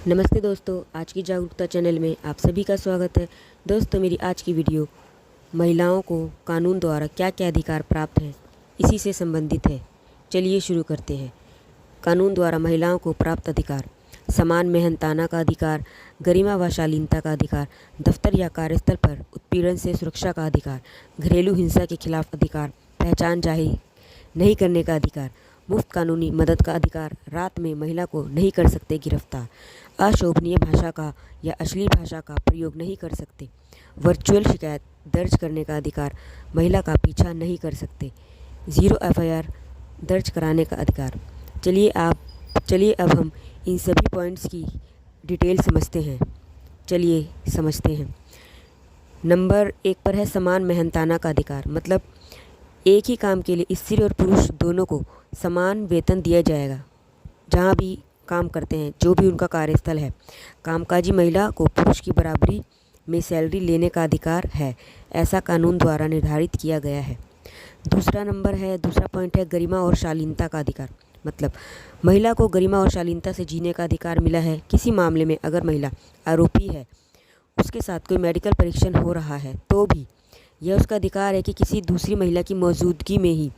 नमस्ते दोस्तों, आज की जागरूकता चैनल में आप सभी का स्वागत है। दोस्तों, मेरी आज की वीडियो महिलाओं को कानून द्वारा क्या क्या अधिकार प्राप्त हैं इसी से संबंधित है। चलिए शुरू करते हैं। कानून द्वारा महिलाओं को प्राप्त अधिकार: समान मेहनताना का अधिकार, गरिमा व शालीनता का अधिकार, दफ्तर या कार्यस्थल पर उत्पीड़न से सुरक्षा का अधिकार, घरेलू हिंसा के खिलाफ अधिकार, पहचान जाहिर नहीं करने का अधिकार, मुफ्त कानूनी मदद का अधिकार, रात में महिला को नहीं कर सकते गिरफ्तार, अशोभनीय भाषा का या अश्लील भाषा का प्रयोग नहीं कर सकते, वर्चुअल शिकायत दर्ज करने का अधिकार, महिला का पीछा नहीं कर सकते, ज़ीरो एफआईआर दर्ज कराने का अधिकार। चलिए अब हम इन सभी पॉइंट्स की डिटेल समझते हैं। चलिए समझते हैं। नंबर 1 पर है समान मेहनताना का अधिकार। मतलब एक ही काम के लिए स्त्री और पुरुष दोनों को समान वेतन दिया जाएगा। जहाँ भी काम करते हैं, जो भी उनका कार्यस्थल है, कामकाजी महिला को पुरुष की बराबरी में सैलरी लेने का अधिकार है। ऐसा कानून द्वारा निर्धारित किया गया है। दूसरा पॉइंट है गरिमा और शालीनता का अधिकार। मतलब महिला को गरिमा और शालीनता से जीने का अधिकार मिला है। किसी मामले में अगर महिला आरोपी है, उसके साथ कोई मेडिकल परीक्षण हो रहा है, तो भी यह उसका अधिकार है कि किसी दूसरी महिला की मौजूदगी में ही,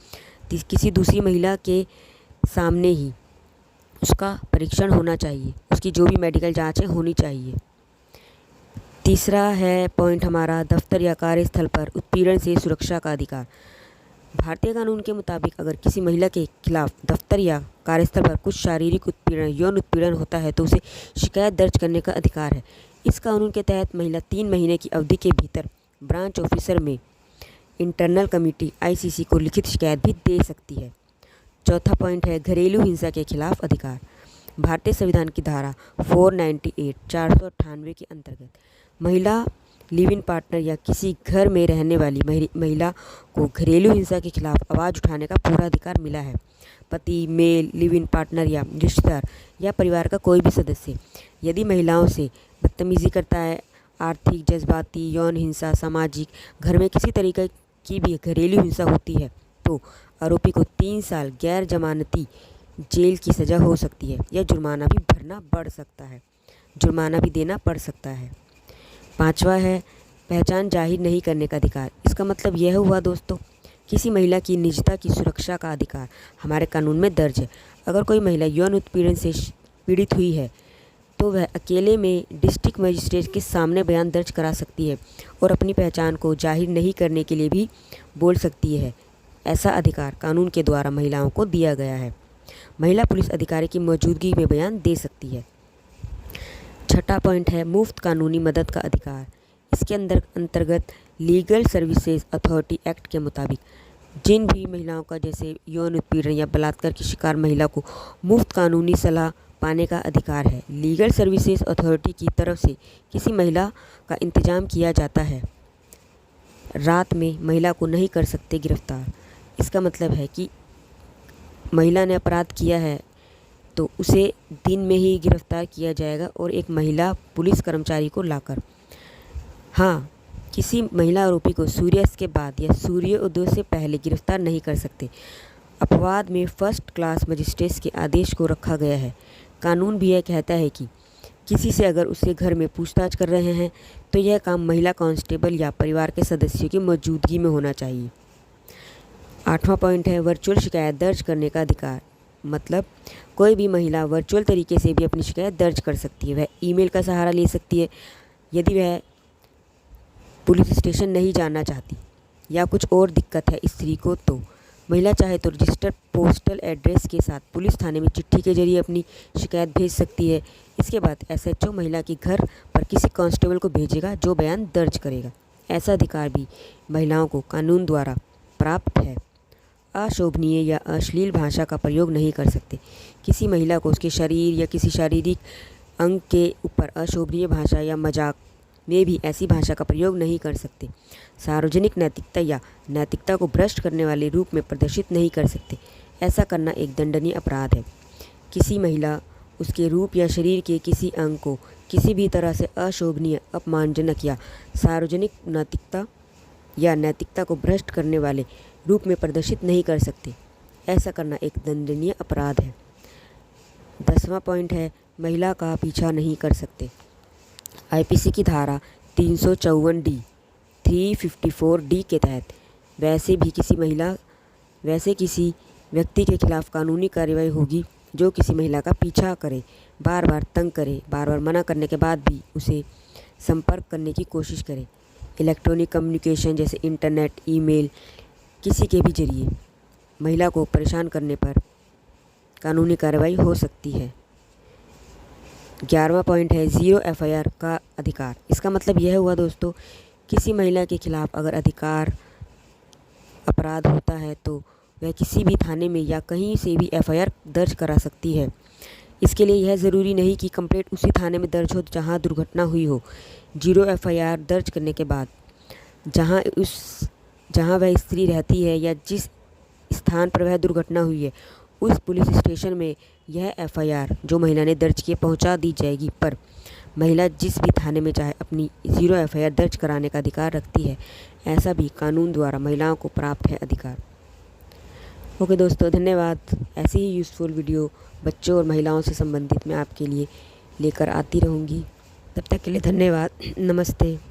किसी दूसरी महिला के सामने ही उसका परीक्षण होना चाहिए। उसकी जो भी मेडिकल जांचें होनी चाहिए। तीसरा है पॉइंट हमारा दफ्तर या कार्यस्थल पर उत्पीड़न से सुरक्षा का अधिकार। भारतीय कानून के मुताबिक अगर किसी महिला के खिलाफ दफ्तर या कार्यस्थल पर कुछ शारीरिक उत्पीड़न, यौन उत्पीड़न होता है तो उसे शिकायत दर्ज करने का अधिकार है। इस कानून के तहत महिला 3 महीने की अवधि के भीतर ब्रांच ऑफिसर में इंटरनल कमेटी ICC को लिखित शिकायत भी दे सकती है। चौथा पॉइंट है घरेलू हिंसा के खिलाफ अधिकार। भारतीय संविधान की धारा 498 498 के अंतर्गत महिला लिव इन पार्टनर या किसी घर में रहने वाली महिला को घरेलू हिंसा के खिलाफ आवाज़ उठाने का पूरा अधिकार मिला है। पति, मेल, लिव इन पार्टनर या रिश्तेदार या परिवार का कोई भी सदस्य यदि महिलाओं से बदतमीजी करता है, आर्थिक, जज्बाती, यौन हिंसा, सामाजिक, घर में किसी तरीके की भी घरेलू हिंसा होती है, तो आरोपी को 3 साल गैर जमानती जेल की सज़ा हो सकती है या जुर्माना भी भरना पड़ सकता है, जुर्माना भी देना पड़ सकता है। 5वां है पहचान जाहिर नहीं करने का अधिकार। इसका मतलब यह हुआ दोस्तों, किसी महिला की निजता की सुरक्षा का अधिकार हमारे कानून में दर्ज है। अगर कोई महिला यौन उत्पीड़न से पीड़ित हुई है तो वह अकेले में डिस्ट्रिक्ट मजिस्ट्रेट के सामने बयान दर्ज करा सकती है और अपनी पहचान को जाहिर नहीं करने के लिए भी बोल सकती है। ऐसा अधिकार कानून के द्वारा महिलाओं को दिया गया है। महिला पुलिस अधिकारी की मौजूदगी में बयान दे सकती है। छठा पॉइंट है मुफ्त कानूनी मदद का अधिकार। इसके अंतर्गत लीगल सर्विसेज अथॉरिटी एक्ट के मुताबिक जिन भी महिलाओं का जैसे यौन उत्पीड़न या बलात्कार की शिकार महिला को मुफ्त कानूनी सलाह पाने का अधिकार है। लीगल सर्विसेज अथॉरिटी की तरफ से किसी महिला का इंतजाम किया जाता है। रात में महिला को नहीं कर सकते गिरफ्तार। इसका मतलब है कि महिला ने अपराध किया है तो उसे दिन में ही गिरफ्तार किया जाएगा और एक महिला पुलिस कर्मचारी को लाकर। हाँ, किसी महिला आरोपी को सूर्यास्त के बाद या सूर्योदय से पहले गिरफ्तार नहीं कर सकते। अपवाद में फर्स्ट क्लास मजिस्ट्रेट के आदेश को रखा गया है। कानून भी यह कहता है कि किसी से अगर उसके घर में पूछताछ कर रहे हैं तो यह काम महिला कांस्टेबल या परिवार के सदस्यों की मौजूदगी में होना चाहिए। 8वां पॉइंट है वर्चुअल शिकायत दर्ज करने का अधिकार। मतलब कोई भी महिला वर्चुअल तरीके से भी अपनी शिकायत दर्ज कर सकती है। वह ईमेल का सहारा ले सकती है यदि वह पुलिस स्टेशन नहीं जाना चाहती या कुछ और दिक्कत है स्त्री को, तो महिला चाहे तो रजिस्टर्ड पोस्टल एड्रेस के साथ पुलिस थाने में चिट्ठी के जरिए अपनी शिकायत भेज सकती है। इसके बाद SHO महिला के घर पर किसी कांस्टेबल को भेजेगा जो बयान दर्ज करेगा। ऐसा अधिकार भी महिलाओं को कानून द्वारा प्राप्त है। अशोभनीय या अश्लील भाषा का प्रयोग नहीं कर सकते। किसी महिला को उसके शरीर या किसी शारीरिक अंग के ऊपर अशोभनीय भाषा या मजाक में भी ऐसी भाषा का प्रयोग नहीं कर सकते। सार्वजनिक नैतिकता या नैतिकता को भ्रष्ट करने वाले रूप में प्रदर्शित नहीं कर सकते। ऐसा करना एक दंडनीय अपराध है। किसी महिला उसके रूप या शरीर के किसी अंग को किसी भी तरह से अशोभनीय, अपमानजनक या सार्वजनिक नैतिकता या नैतिकता को भ्रष्ट करने वाले रूप में प्रदर्शित नहीं कर सकते। ऐसा करना एक दंडनीय अपराध है। 10वां पॉइंट है महिला का पीछा नहीं कर सकते। आईपीसी की धारा 354D 354D के तहत वैसे किसी व्यक्ति के खिलाफ कानूनी कार्रवाई होगी जो किसी महिला का पीछा करे, बार बार तंग करे, बार बार मना करने के बाद भी उसे संपर्क करने की कोशिश करे। इलेक्ट्रॉनिक कम्युनिकेशन जैसे इंटरनेट, ईमेल, किसी के भी जरिए महिला को परेशान करने पर कानूनी कार्रवाई हो सकती है। 11वां पॉइंट है ज़ीरो एफआईआर का अधिकार। इसका मतलब यह हुआ दोस्तों, किसी महिला के खिलाफ अगर अपराध होता है तो वह किसी भी थाने में या कहीं से भी एफआईआर दर्ज करा सकती है। इसके लिए यह ज़रूरी नहीं कि कंप्लेंट उसी थाने में दर्ज हो जहां दुर्घटना हुई हो। ज़ीरो एफआईआर दर्ज करने के बाद जहां वह स्त्री रहती है या जिस स्थान पर वह दुर्घटना हुई है उस पुलिस स्टेशन में यह एफआईआर जो महिला ने दर्ज की पहुंचा दी जाएगी। पर महिला जिस भी थाने में चाहे अपनी ज़ीरो एफआईआर दर्ज कराने का अधिकार रखती है। ऐसा भी कानून द्वारा महिलाओं को प्राप्त है अधिकार। ओके दोस्तों, धन्यवाद। ऐसी ही यूज़फुल वीडियो बच्चों और महिलाओं से संबंधित मैं आपके लिए लेकर आती रहूँगी। तब तक के लिए धन्यवाद। नमस्ते।